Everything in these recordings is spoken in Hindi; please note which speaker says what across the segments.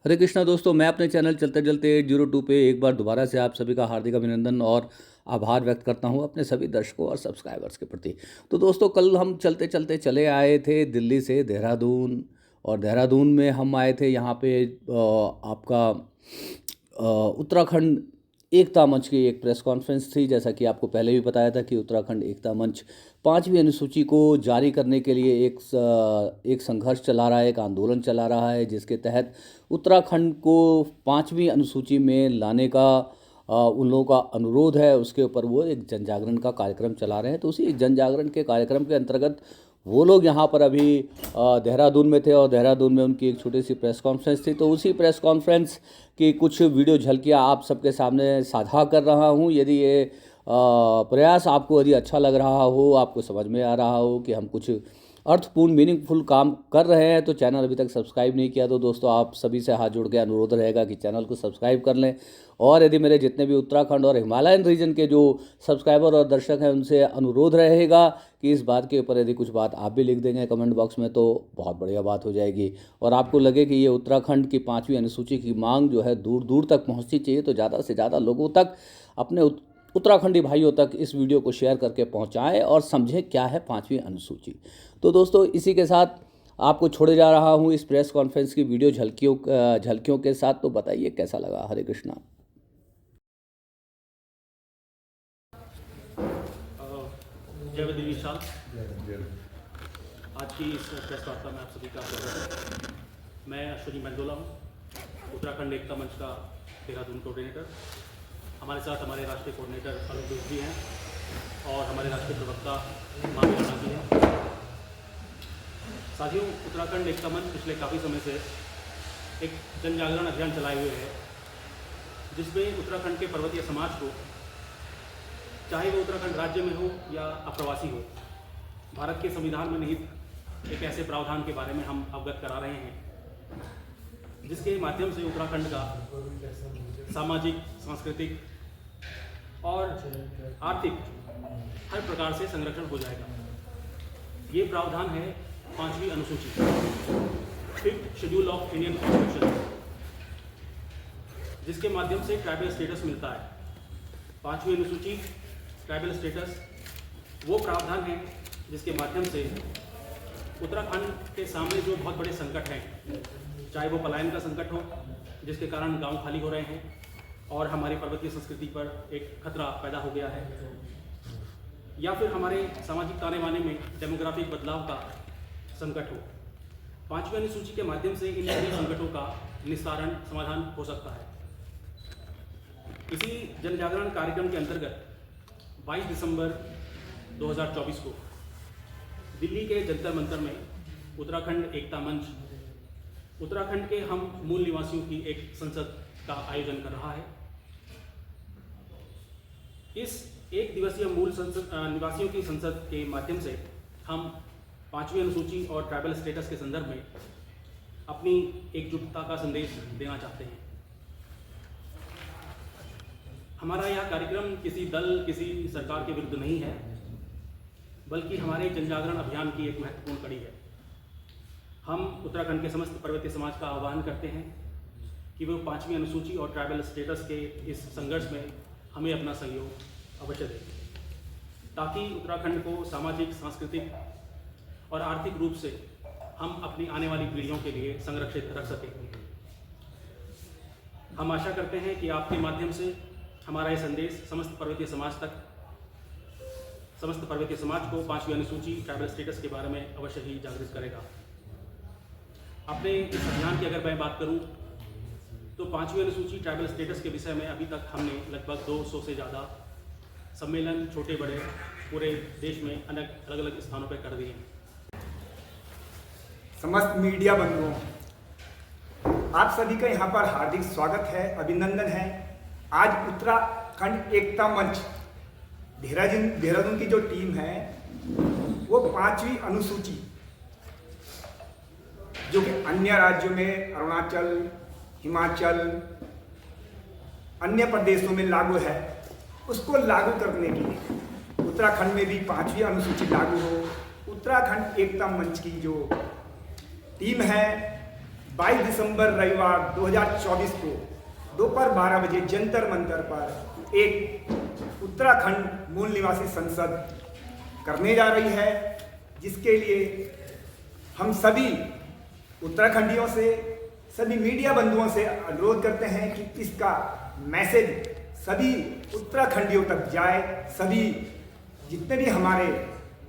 Speaker 1: हरे कृष्णा दोस्तों, मैं अपने चैनल चलते चलते 802 पे एक बार दोबारा से आप सभी का हार्दिक अभिनंदन और आभार व्यक्त करता हूं अपने सभी दर्शकों और सब्सक्राइबर्स के प्रति। तो दोस्तों, कल हम चलते चलते चले आए थे दिल्ली से देहरादून, और देहरादून में हम आए थे यहाँ पे आपका उत्तराखंड एकता मंच की एक प्रेस कॉन्फ्रेंस थी। जैसा कि आपको पहले भी बताया था कि उत्तराखंड एकता मंच 5वीं अनुसूची को जारी करने के लिए एक संघर्ष चला रहा है, एक आंदोलन चला रहा है, जिसके तहत उत्तराखंड को 5वीं अनुसूची में लाने का उन लोगों का अनुरोध है। उसके ऊपर वो एक जन जागरण का कार्यक्रम चला रहे हैं। तो उसी जन जागरण के कार्यक्रम के अंतर्गत वो लोग यहाँ पर अभी देहरादून में थे, और देहरादून में उनकी एक छोटी सी प्रेस कॉन्फ्रेंस थी। तो उसी प्रेस कॉन्फ्रेंस की कुछ वीडियो झलकियाँ आप सबके सामने साझा कर रहा हूँ। यदि ये प्रयास आपको यदि अच्छा लग रहा हो, आपको समझ में आ रहा हो कि हम कुछ अर्थपूर्ण मीनिंगफुल काम कर रहे हैं, तो चैनल अभी तक सब्सक्राइब नहीं किया तो दोस्तों आप सभी से हाथ जोड़ के अनुरोध रहेगा कि चैनल को सब्सक्राइब कर लें। और यदि मेरे जितने भी उत्तराखंड और हिमालयन रीजन के जो सब्सक्राइबर और दर्शक हैं, उनसे अनुरोध रहेगा कि इस बात के ऊपर यदि कुछ बात आप भी लिख देंगे कमेंट बॉक्स में तो बहुत बढ़िया बात हो जाएगी। और आपको लगे कि ये उत्तराखंड की 5वीं अनुसूची की मांग जो है दूर दूर तक पहुँचनी चाहिए, तो ज़्यादा से ज़्यादा लोगों तक, अपने उत्तराखंडी भाइयों तक इस वीडियो को शेयर करके पहुंचाएं और समझें क्या है 5वीं अनुसूची। तो दोस्तों, इसी के साथ आपको छोड़े जा रहा हूं इस प्रेस कॉन्फ्रेंस की वीडियो झलकियों के साथ। तो बताइए कैसा लगा। हरे कृष्णा।
Speaker 2: जय विधि विशाल। आज की इस प्रेस वार्ता में आप सभी का स्वागत है। मैं अश्विनी मंडोला हूँ, उत्तराखंड एकता मंच का देहरादून कोऑर्डिनेटर। हमारे साथ हमारे राष्ट्रीय कोऑर्डिनेटर अरुण दोष जी हैं और हमारे राष्ट्रीय प्रवक्ता मामी राणा जी हैं। साथियों, उत्तराखंड एकता मंच पिछले काफ़ी समय से एक जन जागरण अभियान चलाए हुए है, जिसमें उत्तराखंड के पर्वतीय समाज को, चाहे वो उत्तराखंड राज्य में हो या अप्रवासी हो, भारत के संविधान में निहित एक ऐसे प्रावधान के बारे में हम अवगत करा रहे हैं, जिसके माध्यम से उत्तराखंड का सामाजिक, सांस्कृतिक और आर्थिक हर प्रकार से संरक्षण हो जाएगा। ये प्रावधान है 5वीं अनुसूची, 5th schedule of Indian constitution, जिसके माध्यम से ट्राइबल स्टेटस मिलता है। 5वीं अनुसूची ट्राइबल स्टेटस वो प्रावधान है जिसके माध्यम से उत्तराखंड के सामने जो बहुत बड़े संकट हैं, चाहे वो पलायन का संकट हो जिसके कारण गांव खाली हो रहे हैं और हमारी पर्वतीय संस्कृति पर एक खतरा पैदा हो गया है, या फिर हमारे सामाजिक ताने बाने में डेमोग्राफिक बदलाव का संकट हो, 5वीं अनुसूची के माध्यम से इन सभी संकटों का निस्तारण, समाधान हो सकता है। इसी जन जागरण कार्यक्रम के अंतर्गत 22 दिसंबर 2024 को दिल्ली के जंतर मंतर में उत्तराखंड एकता मंच उत्तराखंड के हम मूल निवासियों की एक संसद का आयोजन कर रहा है। इस एक दिवसीय मूल निवासियों की संसद के माध्यम से हम 5वीं अनुसूची और ट्राइबल स्टेटस के संदर्भ में अपनी एकजुटता का संदेश देना चाहते हैं। हमारा यह कार्यक्रम किसी दल, किसी सरकार के विरुद्ध नहीं है, बल्कि हमारे जनजागरण अभियान की एक महत्वपूर्ण कड़ी है। हम उत्तराखंड के समस्त पर्वतीय समाज का आह्वान करते हैं कि वो 5वीं अनुसूची और ट्राइबल स्टेटस के इस संघर्ष में हमें अपना सहयोग अवश्य दें, ताकि उत्तराखंड को सामाजिक, सांस्कृतिक और आर्थिक रूप से हम अपनी आने वाली पीढ़ियों के लिए संरक्षित रख सकें। हम आशा करते हैं कि आपके माध्यम से हमारा ये संदेश समस्त पर्वतीय समाज को 5वीं अनुसूची, ट्राइबल स्टेटस के बारे में अवश्य ही जागृत करेगा। अपने इस अभियान की अगर मैं बात करूं तो 5वीं अनुसूची, ट्राइबल स्टेटस के विषय में अभी तक हमने लगभग 200 से ज़्यादा सम्मेलन, छोटे बड़े, पूरे देश में अलग अलग स्थानों पर कर दिए हैं।
Speaker 3: समस्त मीडिया बंधुओं, आप सभी का यहाँ पर हार्दिक स्वागत है, अभिनंदन है। आज उत्तराखंड एकता मंच देहरादून की जो टीम है वो 5वीं अनुसूची, जो कि अन्य राज्यों में अरुणाचल, हिमाचल, अन्य प्रदेशों में लागू है, उसको लागू करने के लिए उत्तराखंड में भी 5वीं अनुसूची लागू हो। उत्तराखंड एकता मंच की जो टीम है 22 दिसंबर रविवार 2024 को दोपहर 12 बजे जंतर मंतर पर एक उत्तराखंड मूल निवासी संसद करने जा रही है, जिसके लिए हम सभी उत्तराखंडियों से, सभी मीडिया बंधुओं से अनुरोध करते हैं कि इसका मैसेज सभी उत्तराखंडियों तक जाए। सभी जितने भी हमारे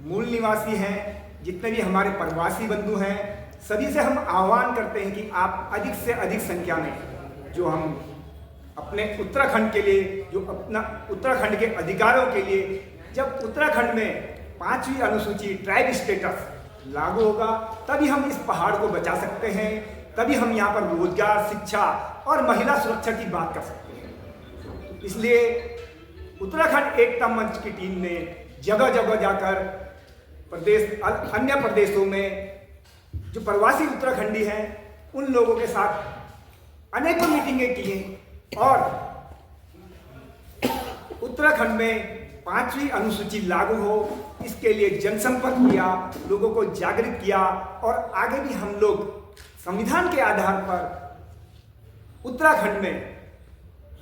Speaker 3: मूल निवासी हैं, जितने भी हमारे प्रवासी बंधु हैं, सभी से हम आह्वान करते हैं कि आप अधिक से अधिक संख्या में जो हम अपने उत्तराखंड के लिए, जो अपना उत्तराखंड के अधिकारों के लिए, जब उत्तराखंड में 5वीं अनुसूची ट्राइब स्टेटस लागू होगा तभी हम इस पहाड़ को बचा सकते हैं, तभी हम यहाँ पर रोजगार, शिक्षा और महिला सुरक्षा की बात कर सकते हैं। इसलिए उत्तराखंड एकता मंच की टीम ने जगह जगह जाकर अन्य प्रदेशों में जो प्रवासी उत्तराखंडी हैं उन लोगों के साथ अनेकों मीटिंगें की हैं और उत्तराखंड में 5वीं अनुसूची लागू हो इसके लिए जनसंपर्क किया, लोगों को जागृत किया और आगे भी हम लोग संविधान के आधार पर उत्तराखंड में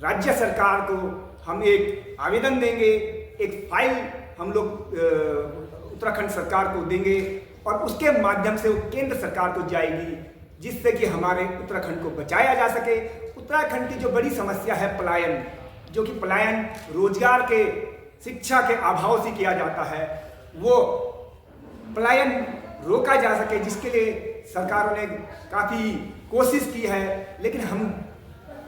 Speaker 3: राज्य सरकार को हम एक आवेदन देंगे, एक फाइल हम लोग उत्तराखंड सरकार को देंगे और उसके माध्यम से वो केंद्र सरकार को जाएगी, जिससे कि हमारे उत्तराखंड को बचाया जा सके। उत्तराखंड की जो बड़ी समस्या है पलायन, जो कि पलायन रोजगार के, शिक्षा के अभाव से किया जाता है, वो पलायन रोका जा सके, जिसके लिए सरकारों ने काफ़ी कोशिश की है। लेकिन हम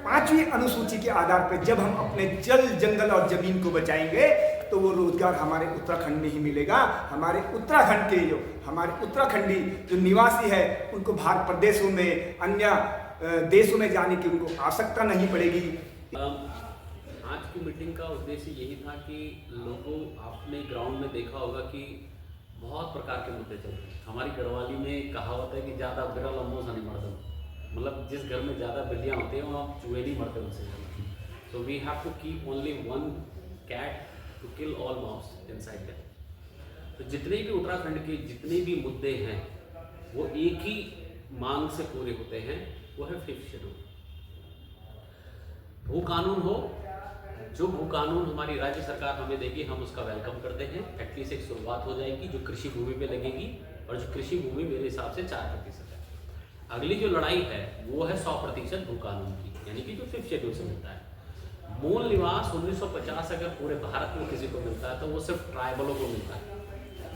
Speaker 3: 5वीं अनुसूची के आधार पर जब हम अपने जल, जंगल और जमीन को बचाएंगे तो वो रोजगार हमारे उत्तराखंड में ही मिलेगा। हमारे उत्तराखंड के हमारे उत्तराखंडी जो निवासी है उनको बाहर प्रदेशों में, अन्य देशों में जाने की उनको आवश्यकता नहीं पड़ेगी।
Speaker 4: आज की मीटिंग का उद्देश्य यही था कि लोगों, आपने ग्राउंड में देखा होगा कि बहुत प्रकार के मुद्दे चल रहे हैं। हमारी गढ़वाली में कहावत है कि ज़्यादा बिरल अम्बो सा नहीं मरता, मतलब जिस घर में ज़्यादा बिल्लियाँ होती हैं वहाँ चूहे नहीं मरते उनसे। So we have to keep only one cat to kill all mouse inside that. तो जितने भी उत्तराखंड के जितने भी मुद्दे हैं वो एक ही मांग से पूरे होते हैं, वो है 5th शेड्यूल। भू कानून हो, जो भू कानून हमारी राज्य सरकार हमें देगी हम उसका वेलकम करते हैं। एटलीस्ट एक शुरुआत हो जाएगी जो कृषि भूमि पे लगेगी, और जो कृषि भूमि मेरे हिसाब से 4% है। अगली जो लड़ाई है वो है 100% भू कानून की, यानी कि जो 5th शेड्यूल से मिलता है। मूल निवास 1950 अगर पूरे भारत में किसी को मिलता है तो वो सिर्फ ट्राइबलों को मिलता है,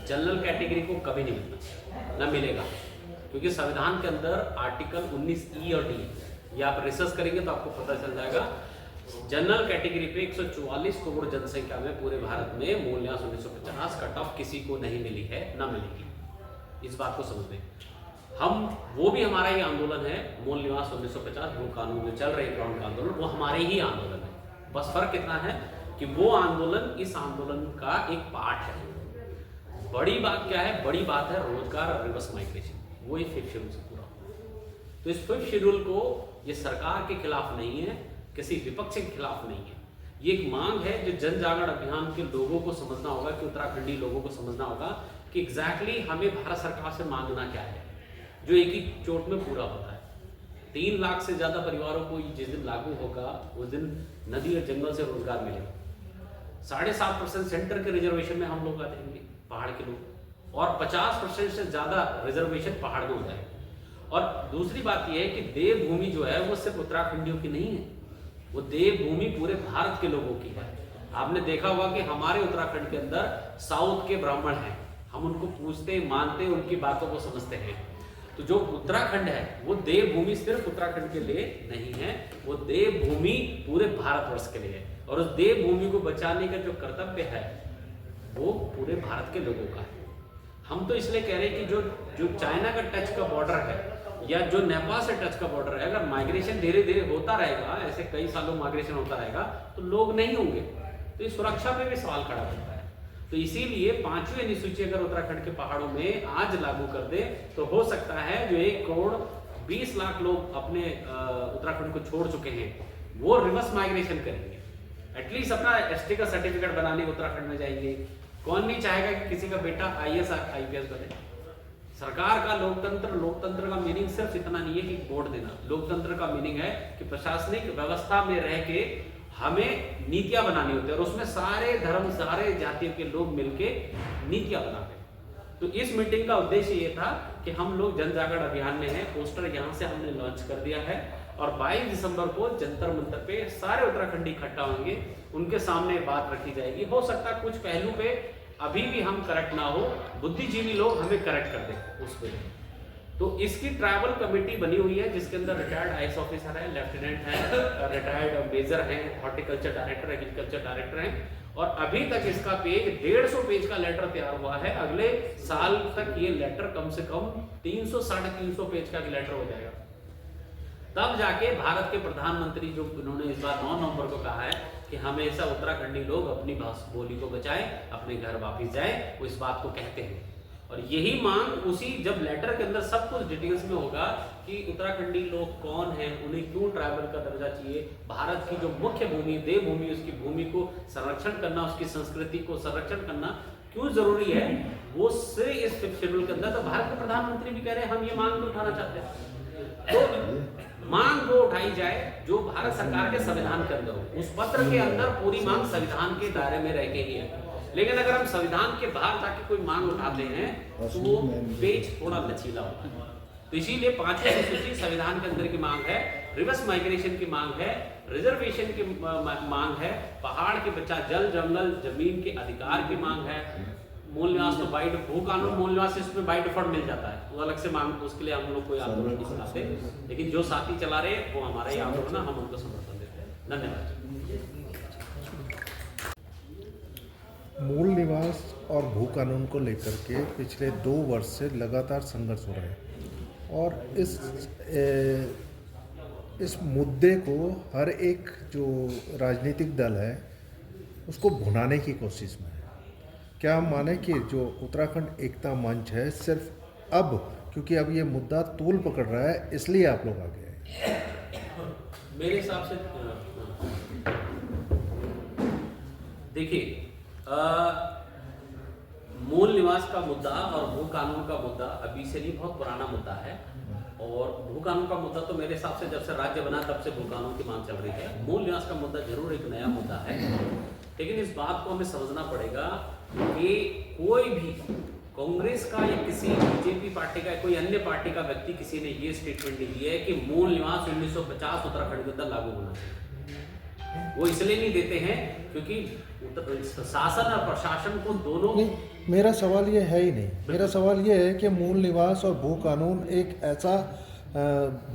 Speaker 4: जनरल कैटेगरी को कभी नहीं मिलता, ना मिलेगा, क्योंकि संविधान के अंदर आर्टिकल 19E और D, ये आप रिसर्च करेंगे तो आपको पता चल जाएगा। जनरल कैटेगरी पे 144 करोड़ जनसंख्या में पूरे भारत में मूल निवास 1950 कट ऑफ किसी को नहीं मिली है, ना मिलेगी। इस बात को समझ लें। हम वो भी हमारा ही आंदोलन है, मूल निवास 1950 भू कानून जो चल रहे ग्राउंड का आंदोलन, वो हमारे ही आंदोलन है। बस फर्क इतना है कि वो आंदोलन इस आंदोलन का एक पार्ट है। बड़ी बात क्या है? बड़ी बात है रोजगार और रिवर्स माइग्रेशन, वो इस 5th शेड्यूल से पूरा होगा। तो इस 5th शेड्यूल को ये सरकार के खिलाफ नहीं है, किसी विपक्ष के खिलाफ नहीं है, ये एक मांग है जो जन जागरण अभियान के लोगों को समझना होगा, कि उत्तराखंडी लोगों को समझना होगा कि एग्जैक्टली हमें भारत सरकार से मांगना क्या है, जो एक ही चोट में पूरा होता है। 3 लाख से ज़्यादा परिवारों को जिस दिन लागू होगा उस दिन नदी और जंगल से रोजगार मिलेगा। 7.5% सेंटर के रिजर्वेशन में हम लोग आ जाएंगे, पहाड़ के लोग, और 50% से ज़्यादा रिजर्वेशन पहाड़ में हो जाएगा। और दूसरी बात यह है कि देवभूमि जो है वो सिर्फ उत्तराखंडियों की नहीं है, वो देवभूमि पूरे भारत के लोगों की है। आपने देखा होगा कि हमारे उत्तराखंड के अंदर साउथ के ब्राह्मण हैं, हम उनको पूछते, मानते, उनकी बातों को समझते हैं। तो जो उत्तराखंड है वो देवभूमि सिर्फ उत्तराखंड के लिए नहीं है, वो देवभूमि पूरे भारतवर्ष के लिए है। और उस देवभूमि को बचाने का जो कर्तव्य है वो पूरे भारत के लोगों का है। हम तो इसलिए कह रहे हैं कि जो चाइना का टच का बॉर्डर है या जो नेपाल से टच का बॉर्डर है, अगर माइग्रेशन धीरे धीरे होता रहेगा, ऐसे कई सालों माइग्रेशन होता रहेगा, तो लोग नहीं होंगे, तो इस सुरक्षा पे भी सवाल खड़ा करता है। तो इसीलिए 5वीं अनुसूची अगर उत्तराखंड के पहाड़ों में आज लागू कर दे तो हो सकता है जो 1 करोड़ 20 लाख लोग अपने उत्तराखंड को छोड़ चुके हैं वो रिवर्स माइग्रेशन करेंगे, एटलीस्ट अपना ST का सर्टिफिकेट बनाने उत्तराखंड में जाएंगे। कौन नहीं चाहेगा कि किसी का बेटा IAS IPS बने? सरकार का लोकतंत्र का मीनिंग सिर्फ इतना नहीं है कि वोट देना। लोकतंत्र का मीनिंग है कि प्रशासनिक व्यवस्था में रह के हमें नीतियां बनानी होती है, और उसमें सारे धर्म, सारे जातियों के लोग मिलके नीतियां बनाते हैं। तो इस मीटिंग का उद्देश्य ये था कि हम लोग जन जागरण अभियान में हैं, पोस्टर यहाँ से हमने लॉन्च कर दिया है, और 22 दिसंबर को जंतर मंतर पे सारे उत्तराखंडी इकट्ठा होंगे, उनके सामने बात रखी जाएगी। हो सकता है कुछ पहलू पे अभी भी हम करेक्ट ना हो, बुद्धिजीवी लोग हमें करेक्ट कर दें उस पर। तो इसकी ट्राइबल कमेटी बनी हुई है, जिसके अंदर रिटायर्ड आईएएस ऑफिसर है, लेफ्टिनेंट है, रिटायर्ड मेजर हैं, हॉर्टिकल्चर डायरेक्टर, एग्रीकल्चर डायरेक्टर हैं, और अभी तक इसका पेज 150 पेज का लेटर तैयार हुआ है। अगले साल तक ये लेटर कम से कम 300 साढ़े 300 पेज का लेटर हो जाएगा। तब जाके भारत के प्रधानमंत्री, जो उन्होंने इस बार 9 नवंबर को कहा है कि हमेशा उत्तराखंडी लोग अपनी भाषा बोली को बचाएं, अपने घर वापस जाएं, वो इस बात को कहते हैं। और यही मांग उसी जब लेटर के अंदर सब कुछ डिटेल्स में होगा कि उत्तराखंडी लोग कौन हैं, उन्हें क्यों ट्राइबल का दर्जा चाहिए, भारत की जो मुख्य भूमि, देवभूमि, उसकी भूमि को संरक्षण करना, उसकी संस्कृति को संरक्षण करना क्यों जरूरी है, वो से इस शेड्यूल के अंदर। तो भारत के प्रधानमंत्री भी कह रहे हैं हम ये मांग भी उठाना चाहते हैं। तो मांग वो उठाई जाए जो भारत सरकार के संविधान के अंदर हो। उस पत्र के अंदर पूरी मांग संविधान के दायरे में रह के ही है, लेकिन अगर हम संविधान के बाहर जाके कोई मांग उठाते हैं तो वो पेज थोड़ा लचीला होता है। तो इसीलिए 5वीं अनुसूची संविधान के अंदर की मांग है, रिवर्स माइग्रेशन की मांग है, रिजर्वेशन की मांग है, पहाड़ के बच्चा, जल जंगल जमीन के अधिकार की मांग है, मूल निवास तो बाई भू कानून मूल निवास इसमें बाई डिफॉल्ट मिल जाता है, वो अलग से मांग, उसके लिए हम लोग कोई आंदोलन नहीं चलाते। लेकिन जो साथी चला रहे हैं वो हमारा ही आंदोलन है, हम उनको समर्थन देते हैं। धन्यवाद।
Speaker 5: मूल निवास और भू कानून को लेकर के पिछले 2 वर्ष से लगातार संघर्ष हो रहा है, और इस मुद्दे को हर एक जो राजनीतिक दल है उसको भुनाने की कोशिश में है। क्या हम माने कि जो उत्तराखंड एकता मंच है सिर्फ अब, क्योंकि अब ये मुद्दा तूल पकड़ रहा है, इसलिए आप लोग आगे आए?
Speaker 4: मेरे हिसाब से देखिए, मूल निवास का मुद्दा और भू कानून का मुद्दा अभी से नहीं, बहुत पुराना मुद्दा है। और भू कानून का मुद्दा तो मेरे हिसाब से जब से राज्य बना तब से भू कानून की मांग चल रही है। मूल निवास का मुद्दा जरूर एक नया मुद्दा है, लेकिन इस बात को हमें समझना पड़ेगा कि कोई भी कांग्रेस का या किसी बीजेपी पार्टी का, कोई अन्य पार्टी का व्यक्ति किसी ने ये स्टेटमेंट नहीं दिया है कि मूल निवास 1950 उत्तराखंड के अंदर लागू होना चाहिए। वो इसलिए नहीं देते हैं क्योंकि शासन और प्रशासन को दोनों
Speaker 5: नहीं, मेरा सवाल ये है ही नहीं। मेरा सवाल ये है कि मूल निवास और भू कानून एक ऐसा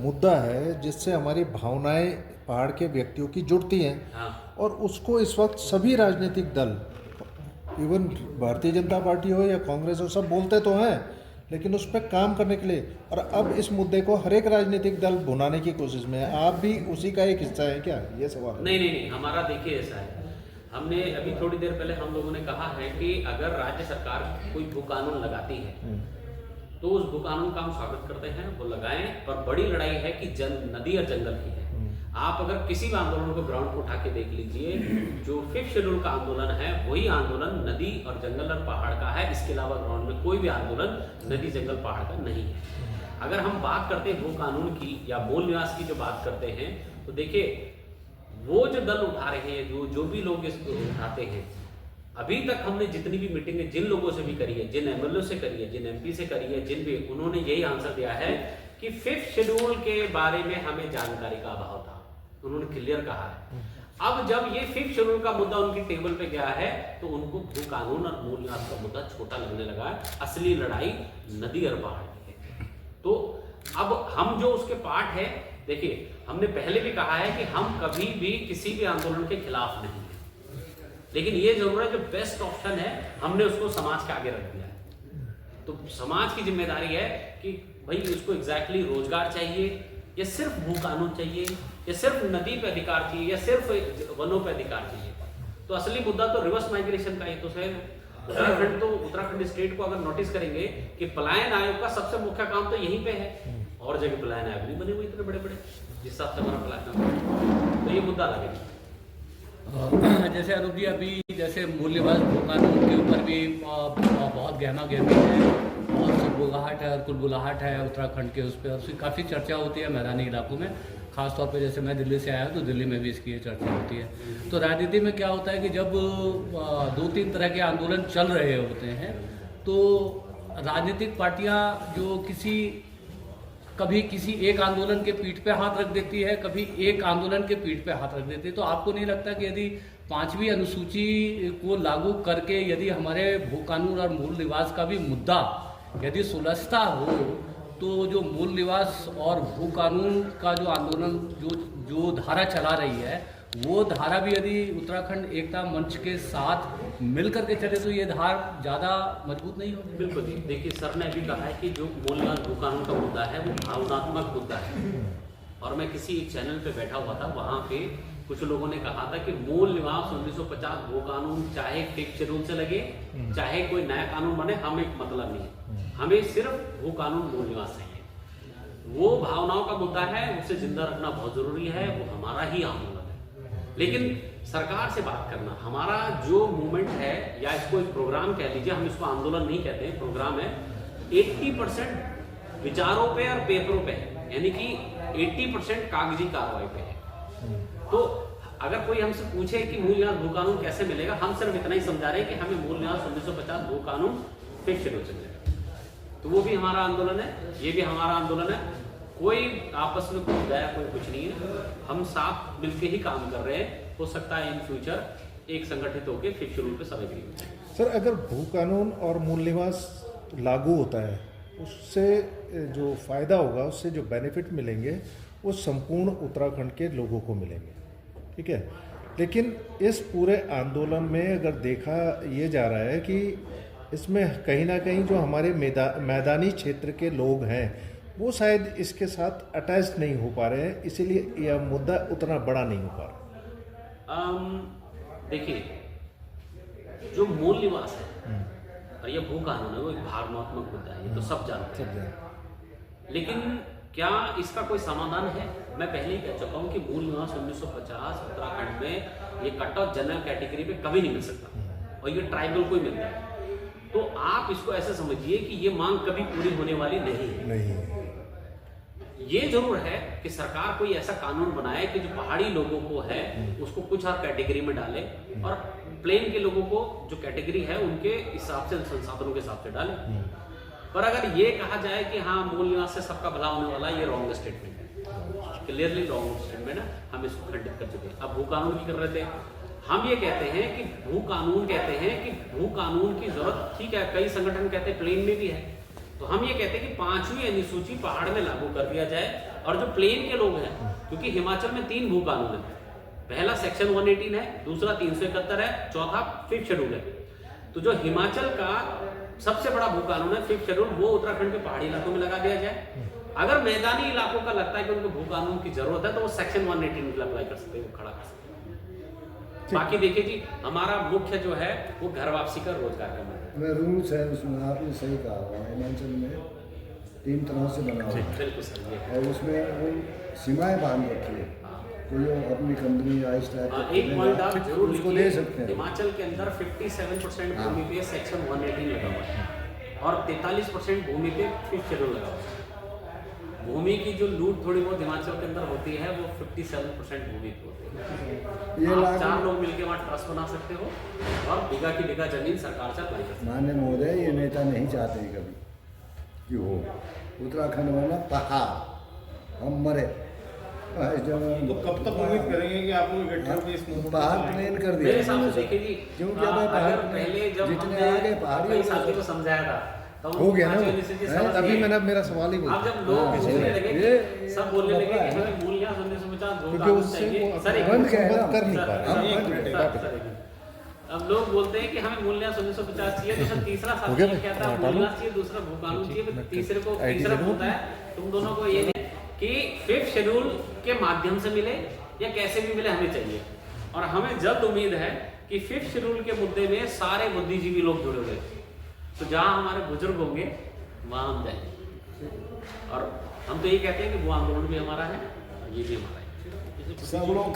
Speaker 5: मुद्दा है जिससे हमारी भावनाएं पहाड़ के व्यक्तियों की जुड़ती हैं।
Speaker 4: हाँ।
Speaker 5: और उसको इस वक्त सभी राजनीतिक दल, इवन भारतीय जनता पार्टी हो या कांग्रेस हो, सब बोलते तो हैं, लेकिन उस पर काम करने के लिए, और अब इस मुद्दे को हर एक राजनीतिक दल भुनाने की कोशिश में है। आप भी उसी का एक हिस्सा है क्या? ये सवाल है।
Speaker 4: नहीं, हमारा देखिए ऐसा है, हमने अभी थोड़ी देर पहले हम लोगों ने कहा है कि अगर राज्य सरकार कोई भू कानून लगाती है तो उस भू कानून का हम स्वागत करते हैं, वो लगाएं। पर बड़ी लड़ाई है कि नदी और जंगल की है। आप अगर किसी भी आंदोलन को ग्राउंड को उठा के देख लीजिए, जो 5th शेड्यूल का आंदोलन है वही आंदोलन नदी और जंगल और पहाड़ का है। इसके अलावा ग्राउंड में कोई भी आंदोलन नदी जंगल पहाड़ का नहीं है। अगर हम बात करते हैं भू कानून की या मूल निवास की जो बात करते हैं, तो देखिए वो जो दल उठा रहे हैं, जो भी लोग इसको उठाते हैं, अभी तक हमने जितनी भी मीटिंगें जिन लोगों से भी करी है, जिन एमएलए से करी है, जिन एमपी से करी है, जिन भी, उन्होंने यही आंसर दिया है कि 5th शेड्यूल के बारे में हमें जानकारी का अभाव था। उन्होंने क्लियर कहा है। अब जब ये 5th शेड्यूल का मुद्दा उनकी टेबल पे गया है तो उनको भू कानून और मूल निवास का मुद्दा छोटा लगने लगा है। असली लड़ाई नदी और पहाड़ की है। तो अब हम जो उसके पार्ट है, देखिए हमने पहले भी कहा है कि हम कभी भी किसी भी आंदोलन के खिलाफ नहीं है, लेकिन ये जरूर है जो बेस्ट ऑप्शन है हमने उसको समाज के आगे रख दिया है। तो समाज की जिम्मेदारी है कि भाई उसको एग्जैक्टली रोजगार चाहिए या सिर्फ भू कानून चाहिए या सिर्फ नदी पे अधिकार चाहिए या सिर्फ वनों पे अधिकार चाहिए। तो असली मुद्दा तो रिवर्स माइग्रेशन का ही तो है। उत्तराखंड स्टेट को अगर नोटिस करेंगे कि पलायन आयोग का सबसे मुख्य काम तो यहीं पे है, और जगह पलायन आयोग नहीं बने हुए इतने बड़े बड़े जिस हिसाब से हमारा पलायन, तो ये मुद्दा लगेगा।
Speaker 6: जैसे अरूप जी अभी जैसे मूल निवास भू कानून के ऊपर भी बहुत गहमा गहमी है, बहुत बुगाहट है और कुलबुलाहट है उत्तराखंड के, उस पर उसकी काफ़ी चर्चा होती है मैदानी इलाकों में। ख़ासतौर पे जैसे मैं दिल्ली से आया हूँ तो दिल्ली में भी इसकी ये चर्चा होती है। तो राजनीति में क्या होता है कि जब 2-3 तरह के आंदोलन चल रहे होते हैं तो राजनीतिक पार्टियां जो कभी किसी एक आंदोलन के पीठ पे हाथ रख देती है, कभी एक आंदोलन के पीठ पे हाथ रख देती है। तो आपको नहीं लगता कि यदि 5वीं अनुसूची को लागू करके यदि हमारे भू कानून और मूल निवास का भी मुद्दा यदि सुलझता हो तो जो मूल निवास और भू कानून का जो आंदोलन जो धारा चला रही है वो धारा भी यदि उत्तराखंड एकता मंच के साथ मिल करके चले तो ये धार ज़्यादा मजबूत नहीं होगी?
Speaker 4: बिल्कुल जी, देखिए सर ने अभी कहा है कि जो मूल निवास भू कानून का मुद्दा है वो भावनात्मक मुद्दा है। और मैं किसी एक चैनल पे बैठा हुआ था, वहाँ पे कुछ लोगों ने कहा था कि मूल निवास 1950 भू कानून चाहे फिफ्थ शेड्यूल से लगे चाहे कोई नया कानून बने, हमें मतलब नहीं है, हमें सिर्फ भू कानून मूल निवास चाहिए। वो भावनाओं का मुद्दा है, उसे जिंदा रखना बहुत जरूरी है, वो हमारा ही आंदोलन है। लेकिन सरकार से बात करना, हमारा जो मूवमेंट है या इसको एक प्रोग्राम कह लीजिए, हम इसको आंदोलन नहीं कहते हैं, प्रोग्राम है, 80% विचारों पे और पेपरों पे है, यानी कि 80% कागजी कार्रवाई पे है। तो अगर कोई हमसे पूछे कि मूल निवास भू कानून कैसे मिलेगा, हम सिर्फ इतना ही समझा रहे हैं कि हमें मूल निवास 1950 भू कानून फिक्स शेड्यूल से मिलेगा। तो वो भी हमारा आंदोलन है, ये भी हमारा आंदोलन है। कोई आपस में कुछ गया कोई कुछ नहीं है, हम साथ मिलकर ही काम कर रहे हैं। हो सकता है इन फ्यूचर एक संगठित होकर फिक्स शेड्यूल पे सब एग्री हो जाए।
Speaker 5: सर, अगर भू कानून और मूल निवास लागू होता है उससे जो फ़ायदा होगा, उससे जो बेनिफिट मिलेंगे वो संपूर्ण उत्तराखंड के लोगों को मिलेंगे, ठीक है। लेकिन इस पूरे आंदोलन में अगर देखा ये जा रहा है कि इसमें कहीं ना कहीं जो हमारे मैदानी क्षेत्र के लोग हैं वो शायद इसके साथ अटैच नहीं हो पा रहे हैं, इसीलिए यह मुद्दा उतना बड़ा नहीं हो पा रहा।
Speaker 4: देखिए, जो मूल निवास है और यह भू कानून है वो एक भावनात्मक मुद्दा है, ये तो सब जानते हैं। लेकिन क्या इसका कोई समाधान है? मैं पहले ही कह चुका हूँ कि मूल निवास 1950 उत्तराखंड में ये कट ऑफ जनरल कैटेगरी पे कभी नहीं मिल सकता और ये ट्राइबल को ही मिलता है। तो आप इसको ऐसे समझिए कि ये मांग कभी पूरी होने वाली नहीं है। ये जरूर है कि सरकार कोई ऐसा कानून बनाए कि जो पहाड़ी लोगों को है उसको कुछ और कैटेगरी में डाले और प्लेन के लोगों को जो कैटेगरी है उनके हिसाब से, संसाधनों के हिसाब से डाले। पर अगर ये कहा जाए कि हाँ मूल निवास से सबका भला होने वाला, ये रॉन्ग स्टेटमेंट है, क्लियरली रॉन्ग स्टेटमेंट है। हम इसको खंडित कर चुके हैं। अब भू कानून की कर रहे थे, हम ये कहते हैं कि भू कानून की जरूरत, ठीक है, कई संगठन कहते हैं प्लेन में भी है, तो हम ये कहते हैं कि 5वीं अनुसूची पहाड़ में लागू कर दिया जाए। और जो प्लेन के लोग हैं, क्योंकि हिमाचल में 3 भू कानून है, पहला सेक्शन 118 है, दूसरा 371 है, चौथा फिफ्थ शेड्यूल है। तो जो हिमाचल का सबसे बड़ा भू कानून है फिफ्थ शेड्यूल, वो उत्तराखंड के पहाड़ी इलाकों में लगा दिया जाए। अगर मैदानी इलाकों का लगता है कि उनको भू कानून की जरूरत है तो वो सेक्शन 118 के लिए अप्लाई कर सकते हैं, वो खड़ा कर सकते हैं। बाकी देखिए जी, हमारा मुख्य जो है वो घर वापसी का रोजगार का
Speaker 7: मैं रूल्स है उसमें, आपने सही कहा, हिमाचल में 3 तरह से बना हुआ है।
Speaker 4: बिल्कुल सही है।
Speaker 7: और उसमें वो सीमाएं बांध रखी है, तो ये अपनी कंपनी आइस टाइप
Speaker 4: एक पॉइंट आप जरूर
Speaker 7: उसको
Speaker 4: लिखिए,
Speaker 7: दे सकते हैं।
Speaker 4: हिमाचल के अंदर 57% भूमि पे सेक्शन 118 लगा हुआ है और 43% भूमि पे फिफ्थ शेड्यूल लगा हुआ है। भूमि की जो लूट थोड़ी बहुत हिमाचल के अंदर होती है वो 57% भूमि पे होती है।
Speaker 7: ये
Speaker 4: आप 4 लोग मिलकर वहाँ ट्रस्ट बना सकते हो और बीघा की बीघा जमीन सरकार से अप्लाई कर सकते हो।
Speaker 7: माननीय महोदय, ये नेता नहीं चाहते हैं कभी कि हो उत्तराखंड में ना पहाड़ हम मरे,
Speaker 8: तो कब तक उम्मीद करेंगे कि आप लोग इकट्ठे होकर इस मूवमेंट को
Speaker 7: पहाड़
Speaker 8: चलाएंगे?
Speaker 7: प्लेन कर
Speaker 4: मेरे हिसाब से
Speaker 7: दिया
Speaker 4: देखिए जी,
Speaker 7: क्योंकि अब
Speaker 4: अगर
Speaker 7: पहाड़
Speaker 4: पहले जब
Speaker 7: जितने
Speaker 4: हमने
Speaker 7: आगे पहाड़ी
Speaker 4: कई
Speaker 7: हो
Speaker 4: साथियों
Speaker 7: गए,
Speaker 4: को समझाया था तब
Speaker 5: हो गया ना
Speaker 4: पांचवें
Speaker 5: वो।
Speaker 4: अनुसूची समझ
Speaker 5: तभी
Speaker 4: गए।
Speaker 5: मैंने मेरा सवाल ही
Speaker 4: अब जब लोग बोलने लगे, सब बोलने लगे कि हमें मूल निवास 1950 भू
Speaker 5: क्योंकि
Speaker 4: कानून
Speaker 5: उससे
Speaker 4: चाहिए।
Speaker 5: वो
Speaker 4: सर, एक
Speaker 5: बंद
Speaker 4: मिनट,
Speaker 5: कर नहीं
Speaker 4: सर,
Speaker 5: पा
Speaker 4: सर,
Speaker 5: रहे।
Speaker 4: एक मिनट, सर, अब लोग बोलते हैं कि हमें मूल निवास 1950 चाहिए, तो सर तीसरा
Speaker 5: हो गया
Speaker 4: साथी
Speaker 5: भाई,
Speaker 4: कहता है मूल निवास चाहिए, दूसरा भू कानून चाहिए, फिर तीसरा बोलता है तुम दोनों को ये नहीं कि फिफ्थ शेड्यूल के माध्यम से मिले या कैसे भी मिले, हमें चाहिए। और हमें जल्द उम्मीद है कि फिफ्थ शेड्यूल के मुद्दे में सारे बुद्धिजीवी लोग जुड़े हुए हैं, तो जहां हमारे बुजुर्ग होंगे वहां हम जाएंगे। और हम तो ये कहते हैं कि वो आंदोलन भी हमारा है और ये भी हमारा है।
Speaker 7: सब लोग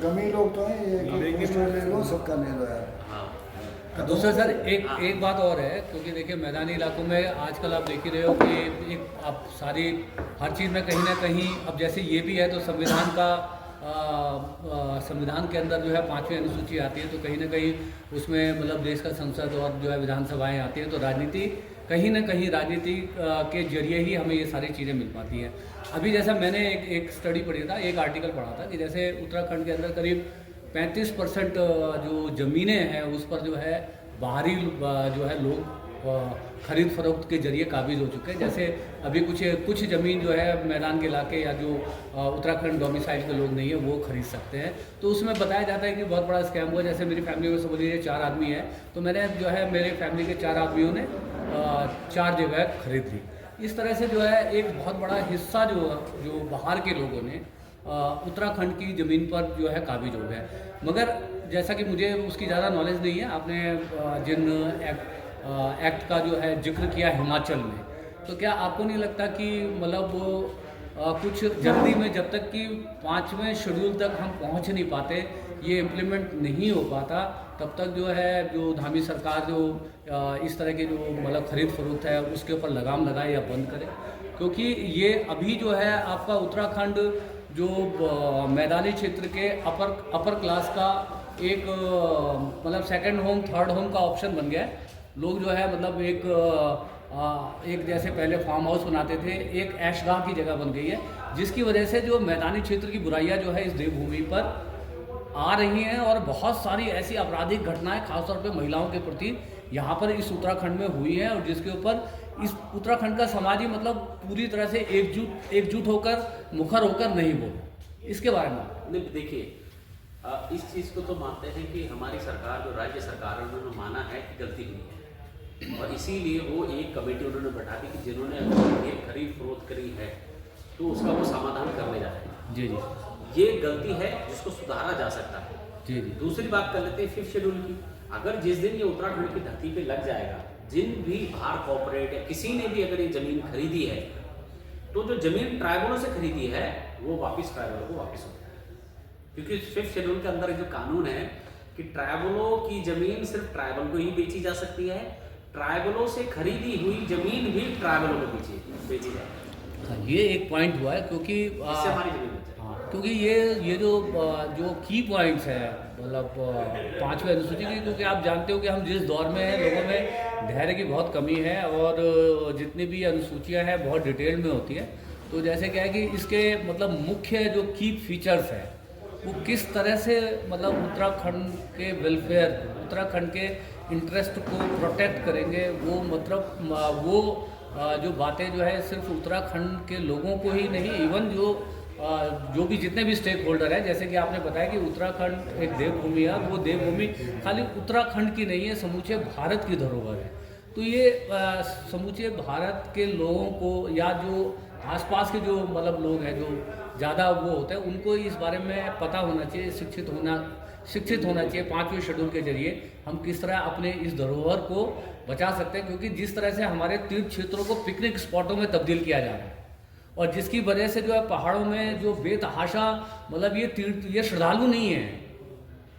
Speaker 7: कमी लोग तो हैं, ये ले लो, सबका ले लो यार।
Speaker 4: हाँ,
Speaker 6: दूसरा सर एक बात और है, क्योंकि देखिए मैदानी इलाकों में आजकल आप देख ही रहे हो कि एक आप सारी हर चीज़ में कहीं ना कहीं अब जैसे ये भी है तो संविधान का संविधान के अंदर जो है 5वीं अनुसूची आती है, तो कहीं ना कहीं उसमें मतलब देश का संसद और जो है विधानसभाएं आती हैं, तो राजनीति कहीं ना कहीं राजनीति के जरिए ही हमें ये सारी चीज़ें मिल पाती हैं। अभी जैसा मैंने एक स्टडी पढ़ी था, एक आर्टिकल पढ़ा था कि जैसे उत्तराखंड के अंदर करीब 35% जो ज़मीनें हैं उस पर जो है बाहरी जो है लोग खरीद फरोख्त के जरिए काबिज हो चुके हैं। जैसे अभी कुछ ज़मीन जो है मैदान के इलाके या जो उत्तराखंड डोमिसाइल के लोग नहीं है वो खरीद सकते हैं। तो उसमें बताया जाता है कि बहुत बड़ा स्कैम हुआ। जैसे मेरी फैमिली में समझ लीजिए 4 आदमी हैं, तो मैंने जो है मेरे फैमिली के 4 आदमियों ने 4 जगह खरीद ली। इस तरह से जो है एक बहुत बड़ा हिस्सा जो बाहर के लोगों ने उत्तराखंड की ज़मीन पर जो है काबिज हो गए। मगर जैसा कि मुझे उसकी ज़्यादा नॉलेज नहीं है, आपने जिन एक्ट का जो है जिक्र किया हिमाचल में, तो क्या आपको नहीं लगता कि मतलब कुछ जल्दी में जब तक कि 5वें शेड्यूल तक हम पहुंच नहीं पाते, ये इम्प्लीमेंट नहीं हो पाता, तब तक जो है जो धामी सरकार जो इस तरह के जो मतलब खरीद फरोख्त है उसके ऊपर लगाम लगाए या बंद करे? क्योंकि ये अभी जो है आपका उत्तराखंड जो मैदानी क्षेत्र के अपर क्लास का एक मतलब सेकंड होम थर्ड होम का ऑप्शन बन गया है। लोग जो है मतलब एक जैसे पहले फार्म हाउस बनाते थे, एक ऐशगाह की जगह बन गई है, जिसकी वजह से जो मैदानी क्षेत्र की बुराइयां जो है इस देवभूमि पर आ रही हैं और बहुत सारी ऐसी आपराधिक घटनाएं खासतौर पे महिलाओं के प्रति यहाँ पर इस उत्तराखंड में हुई हैं, और जिसके ऊपर इस उत्तराखंड का समाज ही मतलब पूरी तरह से एकजुट होकर मुखर होकर नहीं बोले। इसके बारे में
Speaker 4: देखिए, इस चीज़ को तो मानते हैं कि हमारी सरकार जो राज्य सरकार है उन्होंने माना है कि गलती हुई है, और इसीलिए वो एक कमेटी उन्होंने बैठा दी कि जिन्होंने अगर खरीद फरोख्त करी है तो उसका वो समाधान करने जा रहे हैं।
Speaker 6: जी जी,
Speaker 4: ये गलती है जिसको सुधारा जा सकता है।
Speaker 6: जी जी।
Speaker 4: दूसरी बात कर लेते हैं 5th शेड्यूल की। अगर जिस दिन ये उत्तराखंड की धरती पे लग जाएगा, जिन भी बाहर कॉर्पोरेट या किसी ने भी अगर ये जमीन खरीदी है, तो जो जमीन ट्राइबलों से खरीदी है वो वापस ट्राइबलों को वापस हो जाए, क्योंकि 5th शेड्यूल के अंदर जो कानून है कि ट्राइबलों की जमीन सिर्फ ट्राइबल को ही बेची जा सकती है, ट्राइबलों से खरीदी हुई जमीन भी ट्राइबलों को बेची जाए।
Speaker 6: हाँ, ये एक पॉइंट हुआ है, क्योंकि
Speaker 4: इससे हमारी जमीन बच जाए।
Speaker 6: हाँ, क्योंकि ये जो की पॉइंट्स है मतलब 5वें अनुसूची की, क्योंकि आप जानते हो कि हम जिस दौर में हैं लोगों में धैर्य की बहुत कमी है, और जितनी भी अनुसूचियां हैं बहुत डिटेल में होती है। तो जैसे क्या है कि इसके मतलब मुख्य जो की फीचर्स है वो किस तरह से मतलब उत्तराखंड के वेलफेयर, उत्तराखंड के इंटरेस्ट को प्रोटेक्ट करेंगे, वो मतलब वो जो बातें जो है सिर्फ उत्तराखंड के लोगों को ही नहीं, इवन जो भी जितने भी स्टेक होल्डर हैं, जैसे कि आपने बताया कि उत्तराखंड एक देवभूमि है, वो देवभूमि खाली उत्तराखंड की नहीं है, समूचे भारत की धरोहर है। तो ये समूचे भारत के लोगों को या जो आसपास के जो मतलब लोग हैं जो ज़्यादा वो होते हैं, उनको इस बारे में पता होना चाहिए, शिक्षित होना चाहिए 5वें शेड्यूल के जरिए हम किस तरह अपने इस धरोहर को बचा सकते हैं। क्योंकि जिस तरह से हमारे तीर्थ क्षेत्रों को पिकनिक स्पॉटों में तब्दील किया जा रहा है, और जिसकी वजह से जो है पहाड़ों में जो बेतहाशा मतलब ये श्रद्धालु नहीं है,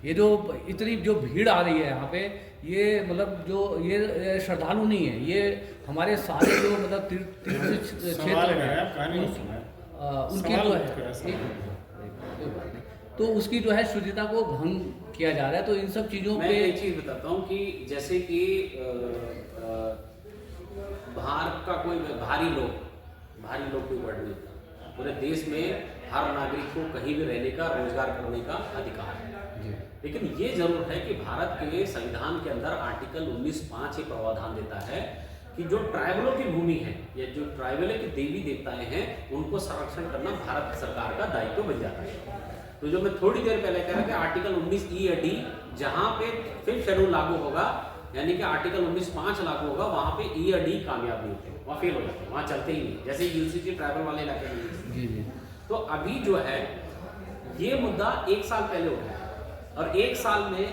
Speaker 6: ये जो इतनी जो भीड़ आ रही है यहाँ पे, ये मतलब जो ये श्रद्धालु नहीं है, ये हमारे सारे जो मतलब तीर्थ क्षेत्र हैं उनकी जो है तो उसकी जो है शुचिता को भंग किया जा रहा है। तो इन सब चीज़ों पे
Speaker 4: मैं एक चीज़ बताता हूँ कि जैसे कि बाहर का कोई भारी लोग कोई वर्ड नहीं था, पूरे देश में हर नागरिक को कहीं भी रहने का, रोजगार करने का अधिकार है। लेकिन ये जरूर है कि भारत के संविधान के अंदर आर्टिकल 19(5) एक प्रावधान देता है कि जो ट्राइबलों की भूमि है या जो ट्राइबल के देवी देवताएं हैं उनको संरक्षण करना भारत सरकार का दायित्व बन जाता है। तो जो मैं थोड़ी देर पहले कह रहा कि आर्टिकल 19E या D जहाँ पे 5th शेड्यूल लागू होगा, यानी कि आर्टिकल 19(5) लागू होगा, वहाँ पे E या D कामयाब नहीं होते, वहाँ फेल हो जाते हैं, वहाँ चलते ही नहीं, जैसे यूसीसी ट्राइबल वाले इलाके में। तो अभी जो है ये मुद्दा 1 साल पहले उठा है, और 1 साल में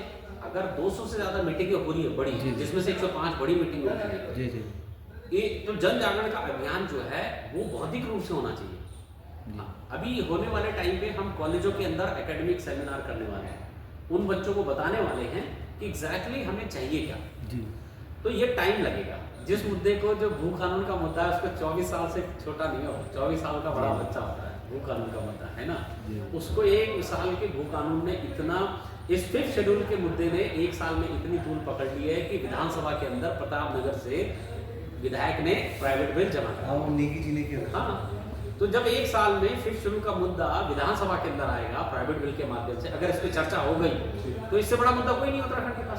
Speaker 4: अगर 200 से ज़्यादा मीटिंगें हो रही है बड़ी, जिसमें से 105 बड़ी मीटिंग होती है, ये तो जन जागरण का अभियान जो है वो बौद्धिक रूप से होना चाहिए। अभी होने वाले टाइम पे हम कॉलेजों के अंदर एकेडमिक सेमिनार करने वाले हैं, उन बच्चों को बताने वाले हैं कि एग्जैक्टली हमें चाहिए क्या।
Speaker 6: जी
Speaker 4: तो ये टाइम लगेगा। जिस मुद्दे को, जो भू कानून का मुद्दा है, उसको 24 साल से छोटा नहीं हो, 24 साल का बड़ा बच्चा होता है भू कानून का मुद्दा, है ना। उसको 1 साल के भू कानून ने इतना, इस 5th शेड्यूल के मुद्दे ने 1 साल में इतनी तूल पकड़ ली है कि विधानसभा के अंदर प्रताप नगर से विधायक ने प्राइवेट बिल जमा करा। हाँ, तो जब 1 साल में 5th शेड्यूल का मुद्दा विधानसभा के अंदर आएगा प्राइवेट बिल के माध्यम से, अगर इस पर चर्चा हो गई तो इससे बड़ा मुद्दा कोई नहीं उत्तराखंड के पास।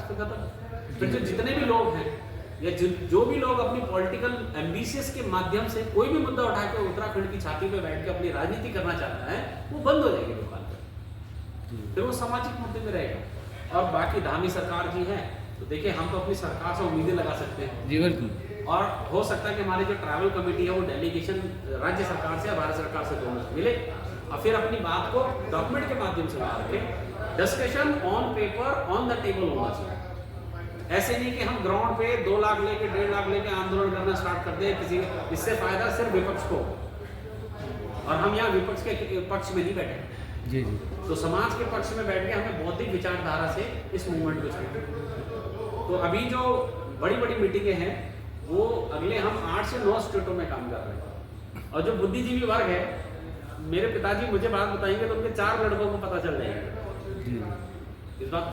Speaker 4: फिर जो जितने भी लोग हैं या जो भी लोग अपनी पॉलिटिकल एम्बिशियस के माध्यम से कोई भी मुद्दा उठा के उत्तराखंड की छाती पे बैठ के अपनी राजनीति करना चाहता है, वो बंद हो जाएगी दुकान पर। फिर वो सामाजिक मुद्दे में रहेगा। और बाकी धामी सरकार जी है, तो देखिए हम तो अपनी सरकार से उम्मीदें लगा सकते हैं
Speaker 6: जी बिल्कुल।
Speaker 4: और हो सकता है कि हमारी जो ट्रैवल कमेटी है वो डेलीगेशन राज्य सरकार से या भारत सरकार से दोनों से मिले और फिर अपनी बात को डॉक्यूमेंट के माध्यम से ला के discussion on paper on the table होना चाहिए। ऐसे नहीं कि हम ग्राउंड पे 2 लाख लेके 1.5 लाख लेके आंदोलन करना स्टार्ट कर दें किसी, इससे फायदा सिर्फ विपक्ष को, और हम यहाँ विपक्ष के पक्ष में नहीं बैठे।
Speaker 6: जी जी
Speaker 4: तो समाज के पक्ष में बैठ के हमें बौद्धिक विचारधारा से इस मूवमेंट को चलाना। तो अभी जो बड़ी बड़ी मीटिंगें हैं वो अगले हम 8 से 9 स्टेटों में काम कर रहे हैं। और जो बुद्धिजीवी वर्ग है, मेरे पिताजी मुझे बात बताएंगे तो उनके 4 लड़कों को पता चल जाएगा
Speaker 6: जी
Speaker 4: इस बात